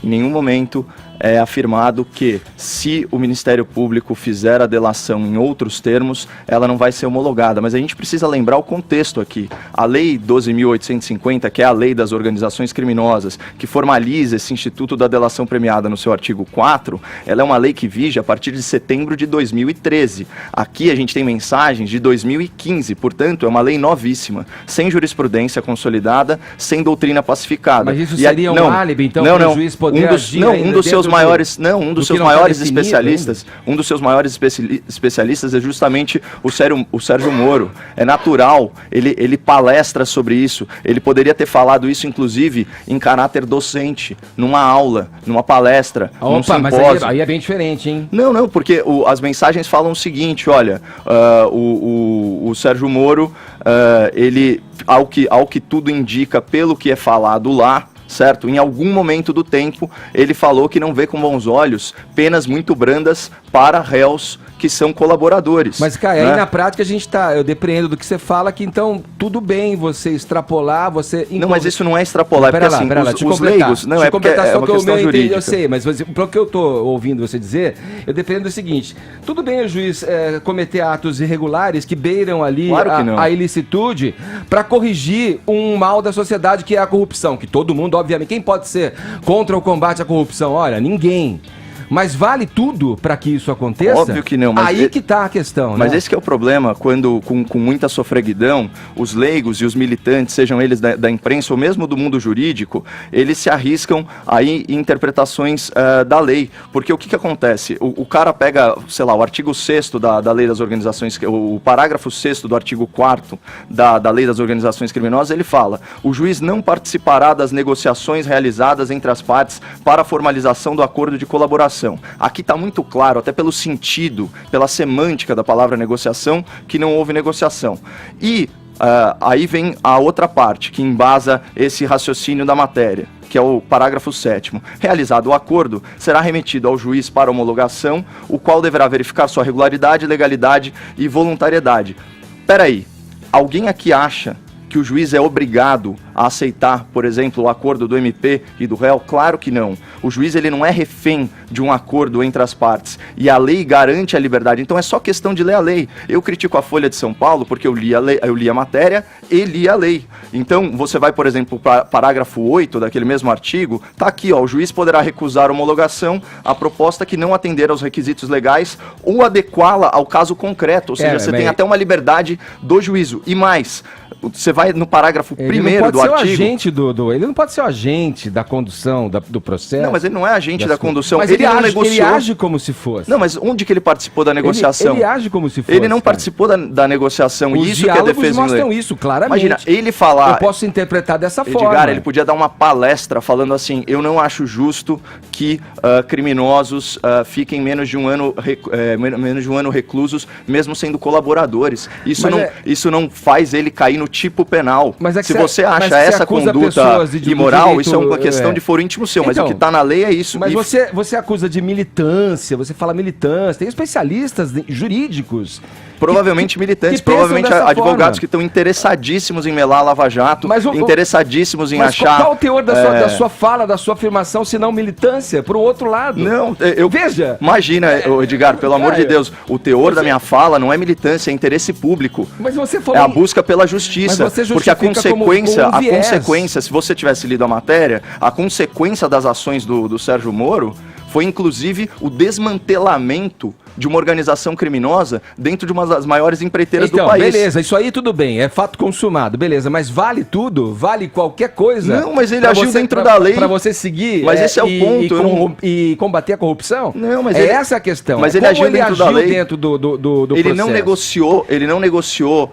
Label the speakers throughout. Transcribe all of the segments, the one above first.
Speaker 1: Em nenhum momento é afirmado que, se o Ministério Público fizer a delação em outros termos, ela não vai ser homologada. Mas a gente precisa lembrar o contexto aqui. A Lei 12.850, que é a Lei das Organizações Criminosas, que formaliza esse Instituto da Delação Premiada no seu artigo 4, ela é uma lei que vige a partir de setembro de 2013. Aqui a gente tem mensagens de 2015, portanto, é uma lei novíssima, sem jurisprudência consolidada, sem doutrina pacificada.
Speaker 2: Mas isso seria um álibi, então, para o juiz poder agir
Speaker 1: um dos seus maiores especialistas é justamente o Sérgio Moro. É natural, ele palestra sobre isso, ele poderia ter falado isso, inclusive, em caráter docente, numa aula, numa palestra, num simpósio.
Speaker 2: Mas aí é bem diferente, hein?
Speaker 1: Não, porque as mensagens falam o seguinte, olha, o Sérgio Moro, ele, ao que tudo indica, pelo que é falado lá, certo? Em algum momento do tempo, ele falou que não vê com bons olhos penas muito brandas para réus que são colaboradores.
Speaker 2: Mas, Caio, aí na prática eu depreendo do que você fala, que então tudo bem você extrapolar, você...
Speaker 1: Não, mas isso não é extrapolar, porque assim, os leigos... Não, é porque é uma questão jurídica.
Speaker 2: Eu sei, mas pelo que eu estou ouvindo você dizer, eu depreendo o seguinte, tudo bem o juiz cometer atos irregulares que beiram ali a ilicitude para corrigir um mal da sociedade que é a corrupção, que todo mundo, obviamente, quem pode ser contra o combate à corrupção? Olha, ninguém. Mas vale tudo para que isso aconteça?
Speaker 1: Óbvio que não. Mas
Speaker 2: aí que está a questão,
Speaker 1: mas
Speaker 2: né?
Speaker 1: Esse que é o problema, quando com muita sofreguidão, os leigos e os militantes, sejam eles da imprensa ou mesmo do mundo jurídico, eles se arriscam aí em interpretações da lei. Porque o que acontece? O cara pega, sei lá, o artigo 6º da Lei das Organizações, o parágrafo 6º do artigo 4º da Lei das Organizações Criminosas, ele fala: o juiz não participará das negociações realizadas entre as partes para a formalização do acordo de colaboração. Aqui está muito claro, até pelo sentido, pela semântica da palavra negociação, que não houve negociação. E aí vem a outra parte, que embasa esse raciocínio da matéria, que é o parágrafo 7º. Realizado o acordo, será remetido ao juiz para homologação, o qual deverá verificar sua regularidade, legalidade e voluntariedade. Peraí, alguém aqui acha que o juiz é obrigado a aceitar, por exemplo, o acordo do MP e do réu? Claro que não. O juiz, ele não é refém de um acordo entre as partes. E a lei garante a liberdade. Então é só questão de ler a lei. Eu critico a Folha de São Paulo porque eu li a matéria e li a lei. Então você vai, por exemplo, para parágrafo 8 daquele mesmo artigo, tá aqui, ó: o juiz poderá recusar homologação a proposta que não atender aos requisitos legais ou adequá-la ao caso concreto. Ou seja, você tem até uma liberdade do juízo. E mais, você vai no parágrafo 1º do artigo...
Speaker 2: Ele não pode ser o agente da condução do processo.
Speaker 1: Não, mas ele não é agente da condução.
Speaker 2: Mas ele age como se fosse.
Speaker 1: Não, mas onde que ele participou da negociação?
Speaker 2: Ele age como se fosse.
Speaker 1: Ele não participou da negociação.
Speaker 2: Os
Speaker 1: isso que é defesa
Speaker 2: mostram isso, claramente.
Speaker 1: Imagina, ele falar...
Speaker 2: Eu posso interpretar dessa forma.
Speaker 1: Edgar, ele podia dar uma palestra falando assim: eu não acho justo que criminosos fiquem menos de um ano reclusos, mesmo sendo colaboradores. Isso não faz ele cair no tipo penal. Se você acha essa conduta imoral, isso é uma questão de foro íntimo seu, mas o que está na lei é isso.
Speaker 2: Mas você acusa de militância, você fala militância, tem especialistas jurídicos.
Speaker 1: Provavelmente militantes, provavelmente advogados que estão interessadíssimos em melar a Lava Jato, interessadíssimos em achar...
Speaker 2: Mas qual o teor da sua fala, da sua afirmação, se não militância, para o outro lado?
Speaker 1: Não,
Speaker 2: veja...
Speaker 1: Imagina, Edgar, pelo amor de Deus, o teor da minha fala não é militância, é interesse público.
Speaker 2: Mas você falou...
Speaker 1: É a busca pela justiça, porque a consequência, se você tivesse lido a matéria, a consequência das ações do Sérgio Moro foi, inclusive, o desmantelamento de uma organização criminosa dentro de uma das maiores empreiteiras do país.
Speaker 2: Beleza, isso aí tudo bem, é fato consumado, beleza, mas vale tudo? Vale qualquer coisa?
Speaker 1: Não, mas ele agiu dentro da lei.
Speaker 2: Para você seguir
Speaker 1: mas esse é o ponto.
Speaker 2: E combater a corrupção?
Speaker 1: Não, mas
Speaker 2: essa a questão.
Speaker 1: Mas ele agiu dentro da lei.
Speaker 2: Dentro do
Speaker 1: ele
Speaker 2: processo.
Speaker 1: Ele não negociou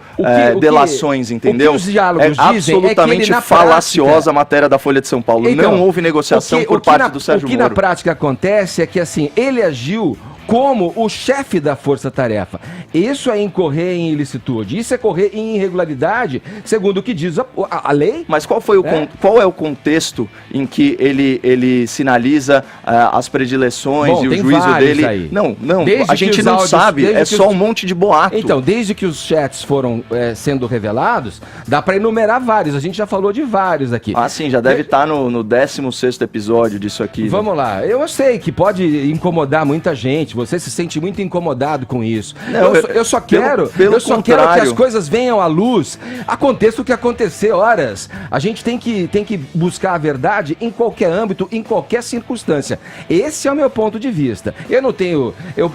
Speaker 1: delações, entendeu?
Speaker 2: O que os diálogos dizem
Speaker 1: absolutamente falaciosa a matéria da Folha de São Paulo. Não houve negociação por parte do Sérgio Moro.
Speaker 2: O que na prática acontece é que, assim, ele agiu como o chefe da força-tarefa. Isso é incorrer em ilicitude, isso é correr em irregularidade, segundo o que diz a lei.
Speaker 1: Mas qual é o contexto em que ele sinaliza as predileções e o juízo dele?
Speaker 2: Aí.
Speaker 1: Não, a gente não sabe, é só um monte de boato.
Speaker 2: Então, desde que os chats foram sendo revelados, dá para enumerar vários, a gente já falou de vários aqui.
Speaker 1: Ah, sim, já deve estar no 16º episódio disso aqui.
Speaker 2: Vamos lá, eu sei que pode incomodar muita gente, você se sente muito incomodado com isso. Não, eu só quero que as coisas venham à luz, aconteça o que acontecer, horas. A gente tem que buscar a verdade em qualquer âmbito, em qualquer circunstância. Esse é o meu ponto de vista.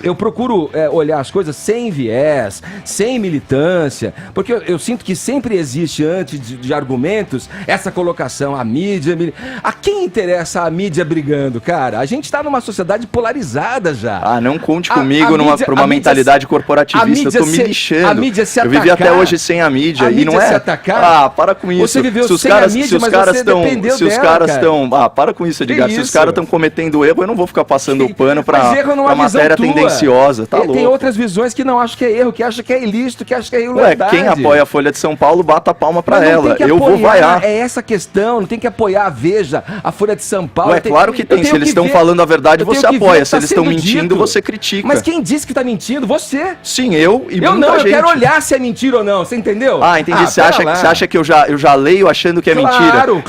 Speaker 2: Eu procuro olhar as coisas sem viés, sem militância, porque eu sinto que sempre existe, antes de argumentos, essa colocação, a mídia. A quem interessa a mídia brigando, cara? A gente tá numa sociedade polarizada já.
Speaker 1: Ah, não conte comigo pra uma mentalidade corporativista. Eu tô me lixando.
Speaker 2: A mídia se atacar.
Speaker 1: Eu vivi até hoje sem a mídia.
Speaker 2: A
Speaker 1: e não
Speaker 2: mídia
Speaker 1: é.
Speaker 2: se atacar.
Speaker 1: Ah, para com isso.
Speaker 2: Você viveu sem a mídia, mas você dependeu dela.
Speaker 1: Ah, para com isso, Edgar. Se os caras estão cometendo erro, eu não vou ficar passando o pano pra matéria tendenciosa. Tá louco.
Speaker 2: Tem outras visões que não acham que é erro, que acham que é ilícito, que acham que é irregularidade.
Speaker 1: Quem apoia a Folha de São Paulo, bata a palma pra ela. Eu vou vaiar.
Speaker 2: É essa questão, não tem que apoiar a Veja, a Folha de São Paulo.
Speaker 1: Claro que tem. Se eles estão falando a verdade, você apoia. Se eles estão mentindo, você critica.
Speaker 2: Mas quem disse que tá mentindo? Você.
Speaker 1: Sim, eu e
Speaker 2: muita gente. Eu quero olhar se é mentira ou não, você entendeu?
Speaker 1: Ah, entendi. Você acha que eu já leio achando que é mentira?
Speaker 2: Claro.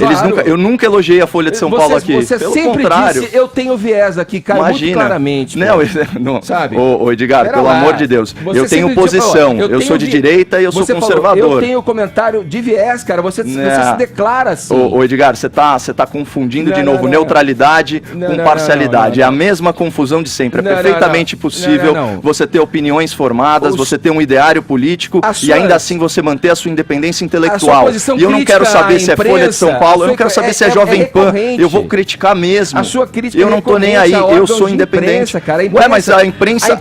Speaker 1: Eu nunca elogiei a Folha de São Paulo aqui.
Speaker 2: Você
Speaker 1: Pelo
Speaker 2: sempre
Speaker 1: contrário.
Speaker 2: disse, eu tenho viés aqui, cara, muito claramente.
Speaker 1: Não,
Speaker 2: sabe?
Speaker 1: Ô Edgar, pelo amor de Deus. Eu tenho posição. Eu sou de direita e eu sou conservador.
Speaker 2: Eu tenho comentário de viés, cara. Você se declara assim.
Speaker 1: Ô Edgar, você tá confundindo de novo neutralidade com parcialidade. É a mesma confusão de sempre. É perfeitamente possível você ter opiniões formadas, você ter um ideário político e ainda assim você manter a sua independência intelectual. E eu não quero saber se é Folha de São Paulo, eu não quero saber se é Jovem Pan. Eu vou criticar mesmo.
Speaker 2: A sua crítica
Speaker 1: eu não tô nem aí, eu sou independente.
Speaker 2: Ué, mas a imprensa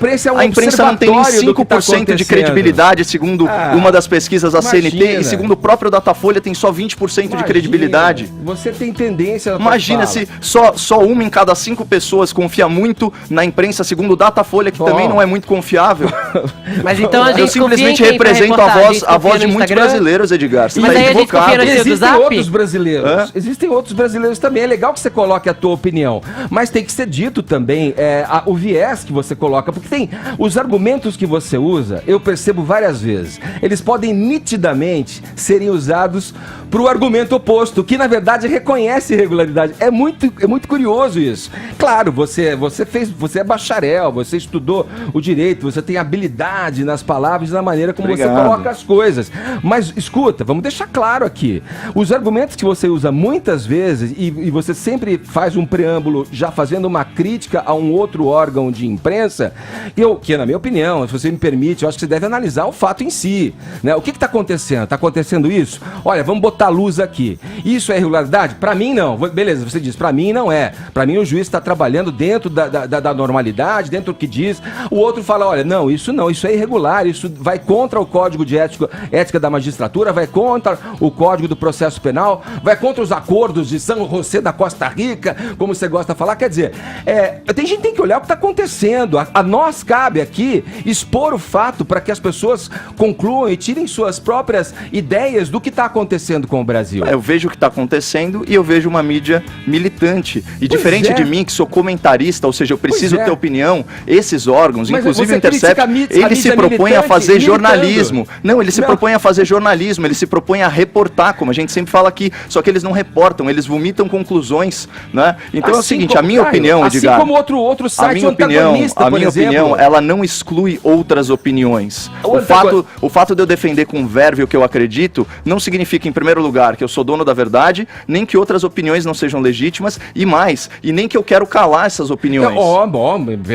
Speaker 1: não tem nem 5% de credibilidade, segundo uma das pesquisas da CNT, e segundo o próprio Datafolha tem só 20% de credibilidade.
Speaker 2: Você tem tendência...
Speaker 1: Imagina se só uma em cada 5 pessoas confia muito na imprensa, segundo o Datafolha, que também não é muito confiável.
Speaker 3: Mas então a gente
Speaker 1: eu simplesmente represento a voz de muitos brasileiros, Edgar. Você tá equivocado.
Speaker 2: Existem outros brasileiros também. É legal que você coloque a tua opinião, mas tem que ser dito também o viés que você coloca, porque tem os argumentos que você usa, eu percebo várias vezes, eles podem nitidamente serem usados para o argumento oposto, que na verdade reconhece irregularidade. É muito curioso isso. Claro, você é bacharel, você estudou o direito, você tem habilidade nas palavras e na maneira como você coloca as coisas. Mas escuta, vamos deixar claro aqui, os argumentos que você usa muitas vezes e você sempre faz um preâmbulo já fazendo uma crítica a um outro órgão de imprensa, que na minha opinião, se você me permite, eu acho que você deve analisar o fato em si, né? O que está acontecendo? Está acontecendo isso? Olha, vamos botar luz aqui. Isso é irregularidade? Para mim não. Beleza, você diz, para mim não é. Para mim o juiz está trabalhando dentro da normalidade, dentro do que diz. O outro fala, olha, não, isso é irregular, isso vai contra o Código de Ética da Magistratura, vai contra o Código do Processo Penal, vai contra os acordos de São José da Costa Rica, como você gosta de falar. Quer dizer, tem gente que tem que olhar o que está acontecendo. A nós cabe aqui expor o fato para que as pessoas concluam e tirem suas próprias ideias do que está acontecendo com o Brasil.
Speaker 1: Eu vejo o que está acontecendo e eu vejo uma mídia militante. E diferente de mim, que sou comentarista, ou seja, eu preciso ter opinião, esses órgãos, inclusive o Intercept, ele se propõe a fazer jornalismo. Não, ele se propõe a fazer jornalismo, ele se propõe a reportar, como a gente sempre fala aqui, só que eles não reportam, eles vomitam conclusões, né? Então é o seguinte, a minha opinião, Edgar...
Speaker 2: Assim como outro site antagonista,
Speaker 1: a minha opinião, ela não exclui outras opiniões. O fato de eu defender com verve o que eu acredito, não significa, em primeiro lugar, que eu sou dono da verdade, nem que outras opiniões não sejam legítimas, e nem que eu quero calar essas opiniões.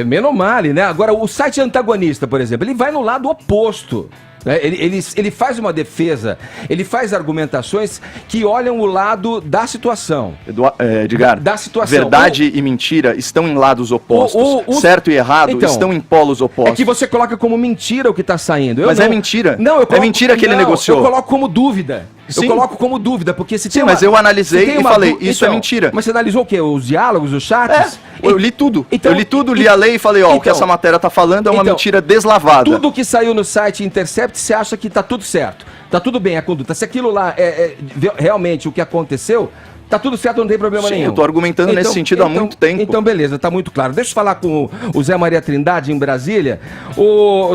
Speaker 2: Menos mal, né? Agora, o site antagonista, por exemplo, ele vai no lado oposto. Ele faz uma defesa, ele faz argumentações que olham o lado da situação.
Speaker 1: Edgar,
Speaker 2: da situação.
Speaker 1: Verdade e mentira estão em lados opostos. Certo e errado
Speaker 2: então,
Speaker 1: estão em polos opostos.
Speaker 2: É que você coloca como mentira o que está saindo.
Speaker 1: Mas é mentira.
Speaker 2: Não,
Speaker 1: é mentira que ele negociou.
Speaker 2: Eu coloco como dúvida.
Speaker 1: Sim.
Speaker 2: Eu coloco como dúvida, porque se tem
Speaker 1: mas eu analisei e falei, isso é mentira.
Speaker 2: Mas você analisou o quê? Os diálogos, os chats?
Speaker 1: Eu li tudo. Eu li tudo, li a lei e falei, o que essa matéria tá falando é uma mentira deslavada.
Speaker 2: Tudo que saiu no site Intercept, você acha que tá tudo certo. Tá tudo bem a conduta. Se aquilo lá é realmente o que aconteceu, tá tudo certo, não tem problema nenhum.
Speaker 1: Eu tô argumentando nesse sentido há muito tempo.
Speaker 2: Então, beleza, tá muito claro. Deixa eu falar com o Zé Maria Trindade, em Brasília. O